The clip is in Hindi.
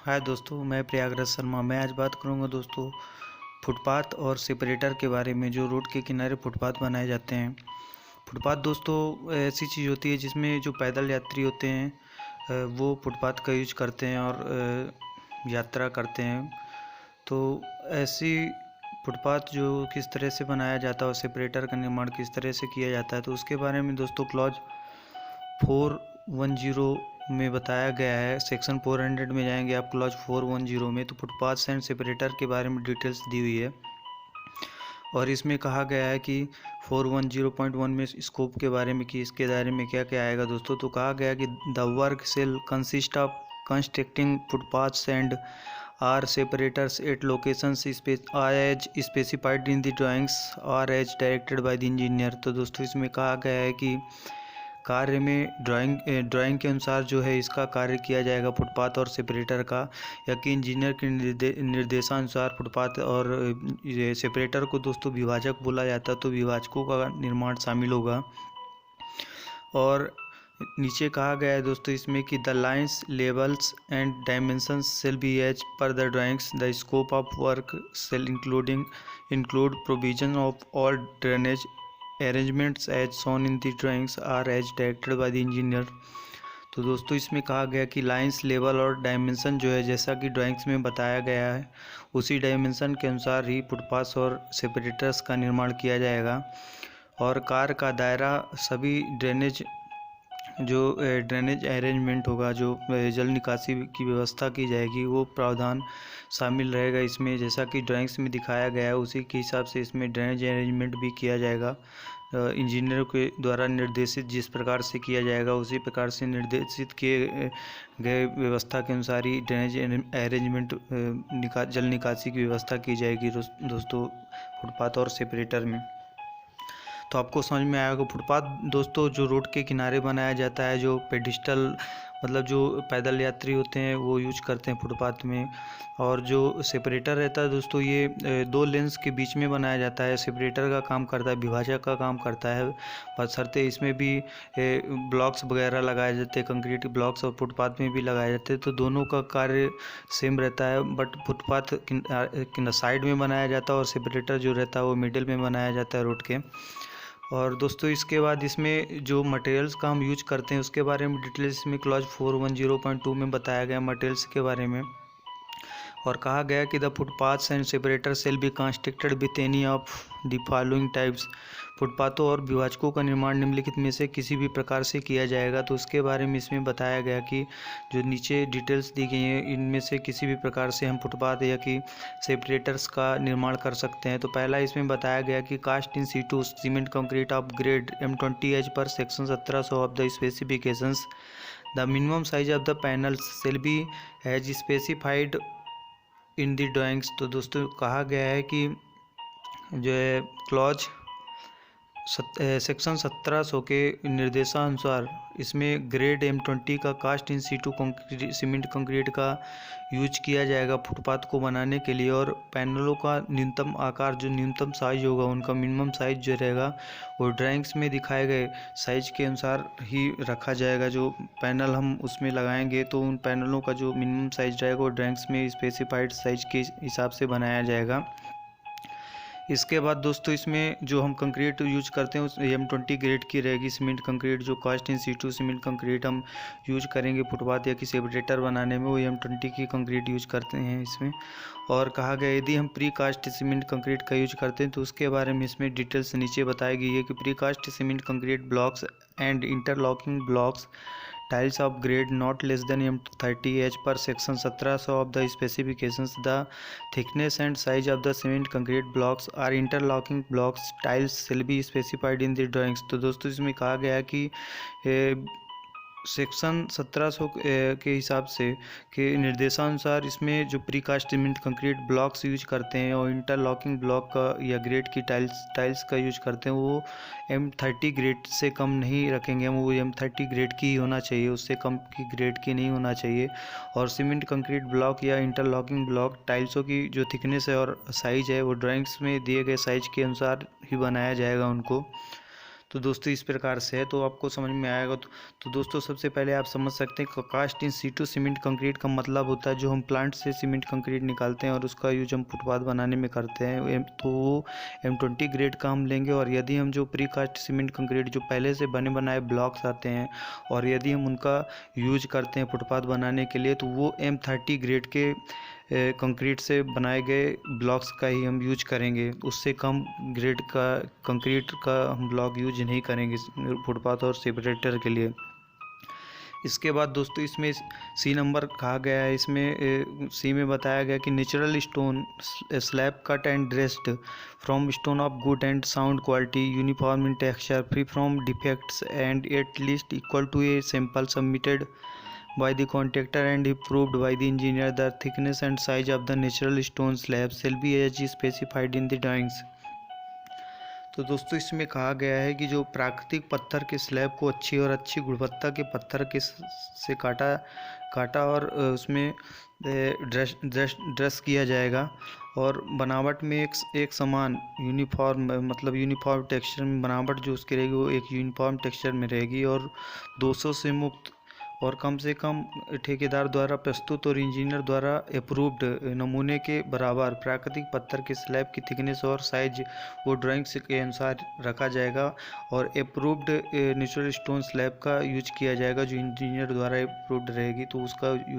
हाय दोस्तों, मैं प्रयागराज शर्मा। मैं आज बात करूंगा दोस्तों फुटपाथ और सेपरेटर के बारे में, जो रोड के किनारे फुटपाथ बनाए जाते हैं। फुटपाथ दोस्तों ऐसी चीज़ होती है जिसमें जो पैदल यात्री होते हैं वो फुटपाथ का यूज करते हैं और यात्रा करते हैं। तो ऐसी फुटपाथ जो किस तरह से बनाया जाता है और सेपरेटर का निर्माण किस तरह से किया जाता है, तो उसके बारे में दोस्तों क्लॉज 410 में बताया गया है। सेक्शन 400 में जाएंगे आप क्लॉज 410 में, तो फुटपाथ एंड सेपरेटर के बारे में डिटेल्स दी हुई है। और इसमें कहा गया है कि 410.1 में स्कोप के बारे में कि इसके दायरे में क्या क्या आएगा दोस्तों। तो कहा गया कि the work shall consist of constructing footpaths and or separators at locations as specified in the drawings or as directed by the engineer. तो दोस्तों इसमें कहा गया है कि कार्य में ड्राइंग के अनुसार जो है इसका कार्य किया जाएगा फुटपाथ और सेपरेटर का, या कि इंजीनियर के निर्देशानुसार फुटपाथ और ये सेपरेटर को दोस्तों विभाजक बोला जाता है, तो विभाजकों का निर्माण शामिल होगा। और नीचे कहा गया है दोस्तों इसमें कि the lines levels and dimensions shall be as per the drawings. The scope of work shall include provision of all drainage arrangements as shown in the drawings or as directed by the engineer. तो दोस्तों इसमें कहा गया कि लाइंस लेवल और डायमेंशन जो है जैसा कि ड्राइंग्स में बताया गया है उसी डायमेंशन के अनुसार ही फुटपाथ और सेपरेटर्स का निर्माण किया जाएगा। और कार का दायरा सभी ड्रेनेज अरेंजमेंट होगा, जो जल निकासी की व्यवस्था की जाएगी, वो प्रावधान शामिल रहेगा इसमें। जैसा कि ड्राइंग्स में दिखाया गया है उसी के हिसाब से इसमें ड्रेनेज अरेंजमेंट भी किया जाएगा। इंजीनियर के द्वारा निर्देशित जिस प्रकार से किया जाएगा उसी प्रकार से निर्देशित किए गए व्यवस्था के अनुसार ही ड्रेनेज अरेंजमेंट जल निकासी की व्यवस्था की जाएगी दोस्तों फुटपाथ और सेपरेटर में। तो आपको समझ में आएगा फुटपाथ दोस्तों जो रोड के किनारे बनाया जाता है, जो पेडिस्टल मतलब जो पैदल यात्री होते हैं वो यूज करते हैं फुटपाथ में। और जो सेपरेटर रहता है दोस्तों ये दो लेन्स के बीच में बनाया जाता है। सेपरेटर का काम करता है, विभाजक का काम करता है, बशर्ते इसमें भी ब्लॉक्स वगैरह लगाए जाते हैं, कंक्रीट ब्लॉक्स, और फुटपाथ में भी लगाए जाते हैं। तो दोनों का कार्य सेम रहता है, बट फुटपाथ साइड में बनाया जाता है और सेपरेटर जो रहता है वो मिडिल में बनाया जाता है रोड के। और दोस्तों इसके बाद इसमें जो मटेरियल्स का हम यूज करते हैं उसके बारे में डिटेल्स में क्लॉज 410.2 में बताया गया मटेरियल्स के बारे में। और कहा गया कि the footpaths and separator shall be constructed with any of the following types. फुटपाथों और विभाजकों का निर्माण निम्नलिखित में से किसी भी प्रकार से किया जाएगा। तो उसके बारे में इसमें बताया गया कि जो नीचे डिटेल्स दी गई हैं इनमें से किसी भी प्रकार से हम फुटपाथ या कि सेपरेटर्स का निर्माण कर सकते हैं। तो पहला इसमें बताया गया कि cast in situ cement concrete of grade M20 as per section 1700 of the specifications. The minimum size of the panels shall be as specified in the drawings. तो दोस्तों कहा गया है कि जो है क्लॉज सेक्शन 1700 के निर्देशानुसार इसमें ग्रेड M20 का cast in situ cement concrete का यूज किया जाएगा फुटपाथ को बनाने के लिए। और पैनलों का न्यूनतम आकार जो न्यूनतम साइज होगा उनका मिनिमम साइज जो रहेगा वो ड्राइंग्स में दिखाए गए साइज के अनुसार ही रखा जाएगा। जो पैनल हम उसमें लगाएंगे तो उन पैनलों का जो मिनिमम साइज रहेगा वो ड्राइंग्स में स्पेसिफाइड साइज के हिसाब से बनाया जाएगा। इसके बाद दोस्तों इसमें जो हम कंक्रीट यूज करते हैं उस M20 ग्रेड की रहेगी सीमेंट कंक्रीट। जो cast in situ cement concrete हम यूज करेंगे फुटपाथ या कि सेपरेटर बनाने में वो M20 की कंक्रीट यूज करते हैं इसमें। और कहा गया यदि हम प्री कास्ट सीमेंट कंक्रीट का यूज करते हैं तो उसके बारे में इसमें डिटेल्स नीचे बताई गई है कि precast cement concrete blocks and interlocking blocks tiles of grade not less than M30 as per section 1700 of the specifications. The thickness and size of the cement concrete blocks or interlocking blocks tiles shall be specified in the drawings. तो दोस्तों इसमें कहा गया कि सेक्शन 1700 के हिसाब से के निर्देशानुसार इसमें जो precast cement concrete blocks use करते हैं और इंटरलॉकिंग ब्लॉक का या ग्रेड की टाइल्स का यूज करते हैं वो M30 ग्रेड से कम नहीं रखेंगे हम। वो M30 ग्रेड की ही होना चाहिए, उससे कम की ग्रेड की नहीं होना चाहिए। और सीमेंट कंक्रीट ब्लॉक या इंटरलॉकिंग ब्लॉक टाइल्सों की जो थिकनेस है और साइज है वो ड्राइंग्स में दिए गए साइज के अनुसार ही बनाया जाएगा उनको। तो दोस्तों इस प्रकार से है, तो आपको समझ में आएगा। तो दोस्तों सबसे पहले आप समझ सकते हैं cast in situ cement concrete का मतलब होता है जो हम प्लांट से सीमेंट कंक्रीट निकालते हैं और उसका यूज हम फुटपाथ बनाने में करते हैं। तो वो M20 ग्रेड का हम लेंगे। और यदि हम जो प्री कास्ट सीमेंट कंक्रीट जो पहले से बने बनाए ब्लॉक्स आते हैं और यदि हम उनका यूज करते हैं फुटपाथ बनाने के लिए, तो वो M30 ग्रेड के कंक्रीट से बनाए गए ब्लॉक्स का ही हम यूज करेंगे। उससे कम ग्रेड का कंक्रीट का हम ब्लॉक यूज नहीं करेंगे फुटपाथ और सेपरेटर के लिए। इसके बाद दोस्तों इसमें सी नंबर कहा गया है, इसमें सी में बताया गया कि natural stone slab cut and dressed from stone of good and sound quality, uniform in texture, free from defects and at least equal to a sample submitted by the contractor and approved by the engineer. The thickness and size of the natural stone slab shall be as specified in the drawings. तो दोस्तों इसमें कहा गया है कि जो प्राकृतिक पत्थर के स्लैब को अच्छी और अच्छी गुणवत्ता के पत्थर के से काटा और उसमें ड्रेस किया जाएगा और बनावट में एक समान यूनिफॉर्म मतलब यूनिफॉर्म टेक्सचर में बनावट जो उसकी रहेगी वो एक यूनिफॉर्म टेक्सचर में रहेगी और दोषों से मुक्त और कम से कम ठेकेदार द्वारा प्रस्तुत और इंजीनियर द्वारा अप्रूव्ड नमूने के बराबर प्राकृतिक पत्थर के स्लैब की थिकनेस और साइज वो ड्राइंग्स के अनुसार रखा जाएगा और अप्रूव्ड नेचुरल स्टोन स्लैब का यूज किया जाएगा जो इंजीनियर द्वारा अप्रूव्ड रहेगी, तो उसका यूज